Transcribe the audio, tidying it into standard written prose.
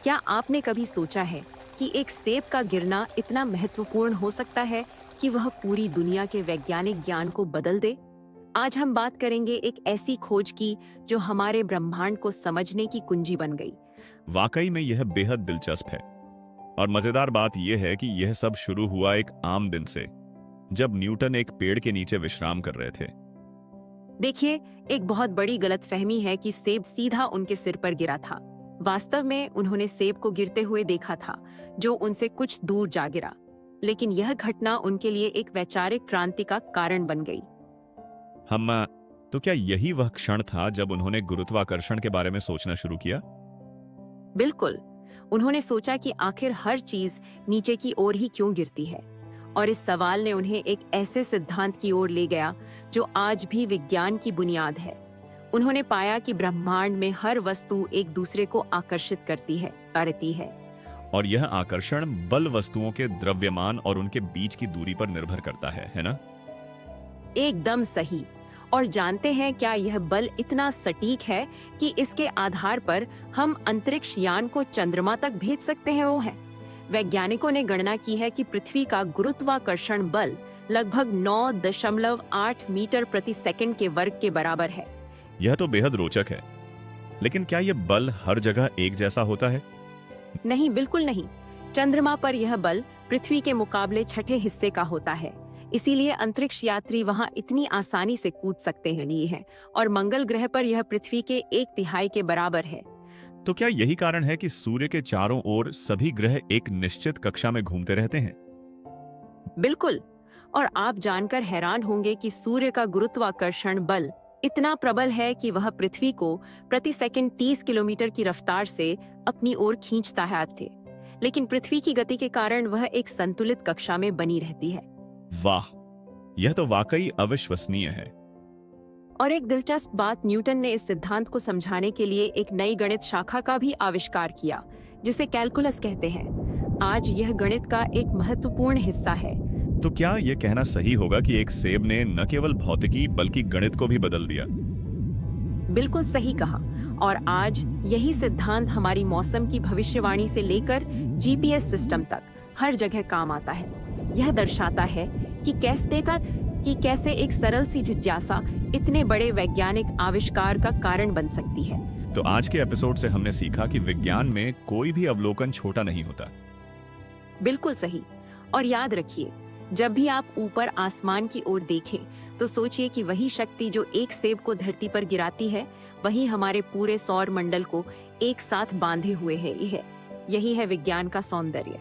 क्या आपने कभी सोचा है कि एक सेब का गिरना इतना महत्वपूर्ण हो सकता है कि वह पूरी दुनिया के वैज्ञानिक ज्ञान को बदल दे? आज हम बात करेंगे एक ऐसी खोज की जो हमारे ब्रह्मांड को समझने की कुंजी बन गई। वाकई में यह बेहद दिलचस्प है। और मजेदार बात यह है कि यह सब शुरू हुआ एक आम दिन से, जब न्यूटन एक पेड़ के नीचे विश्राम कर रहे थे। देखिए, एक बहुत बड़ी गलतफहमी है कि सेब सीधा उनके सिर पर गिरा था। वास्तव में उन्होंने सेब को गिरते हुए देखा था, जो उनसे कुछ दूर जा गिरा। लेकिन यह घटना उनके लिए एक वैचारिक क्रांति का कारण बन गई। हम तो क्या यही वह क्षण था जब उन्होंने गुरुत्वाकर्षण के बारे में सोचना शुरू किया? बिल्कुल। उन्होंने सोचा कि आखिर हर चीज नीचे की ओर ही क्यों गिरती है, और इस सवाल ने उन्हें एक ऐसे सिद्धांत की ओर ले गया जो आज भी विज्ञान की बुनियाद है। उन्होंने पाया कि ब्रह्मांड में हर वस्तु एक दूसरे को आकर्षित करती है। और यह आकर्षण बल वस्तुओं के द्रव्यमान और उनके बीच की दूरी पर निर्भर करता है ना? एकदम सही। और जानते हैं क्या यह बल इतना सटीक है कि इसके आधार पर हम अंतरिक्ष यान को चंद्रमा तक भेज सकते हैं? वो है, वैज्ञानिकों ने गणना की है कि पृथ्वी का गुरुत्वाकर्षण बल लगभग 9.8 मीटर प्रति सेकंड के वर्ग के बराबर है। यह तो बेहद रोचक है। लेकिन क्या यह बल हर जगह एक जैसा होता है? नहीं, बिल्कुल नहीं। चंद्रमा पर यह बल पृथ्वी के मुकाबले छठे हिस्से का होता है। इसीलिए अंतरिक्ष यात्री वहां इतनी आसानी से कूद सकते हैं नहीं है, और मंगल ग्रह पर यह पृथ्वी के 1/3 के बराबर है। तो क्या यही कारण है कि सूर्य के चारों ओर सभी ग्रह एक निश्चित कक्षा में घूमते रहते हैं? बिल्कुल। और आप जानकर हैरान होंगे कि सूर्य का गुरुत्वाकर्षण बल इतना प्रबल है कि वह पृथ्वी को प्रति सेकंड 30 किलोमीटर की रफ्तार से अपनी ओर खींचता है थे। लेकिन पृथ्वी की गति के कारण वह एक संतुलित कक्षा में बनी रहती है। वाह, यह तो वाकई अविश्वसनीय है। और एक दिलचस्प बात, न्यूटन ने इस सिद्धांत को समझाने के लिए एक नई गणित शाखा का भी आविष्कार किया, जिसे कैलकुलस कहते हैं। आज यह गणित का एक महत्वपूर्ण हिस्सा है। तो क्या यह कहना सही होगा कि एक सेब ने न केवल भौतिकी बल्कि गणित को भी बदल दिया? बिल्कुल सही कहा। और आज यही सिद्धांत हमारी मौसम की भविष्यवाणी से लेकर जीपीएस सिस्टम तक हर जगह काम आता है। यह दर्शाता है कि कैसे एक सरल सी जिज्ञासा इतने बड़े वैज्ञानिक आविष्कार का कारण बन सकती है। तो आज के एपिसोड से हमने सीखा कि विज्ञान में कोई भी अवलोकन छोटा नहीं होता। बिल्कुल सही। और याद रखिए, जब भी आप ऊपर आसमान की ओर देखें, तो सोचिए कि वही शक्ति जो एक सेब को धरती पर गिराती है, वही हमारे पूरे सौर मंडल को एक साथ बांधे हुए है। यही है विज्ञान का सौंदर्य।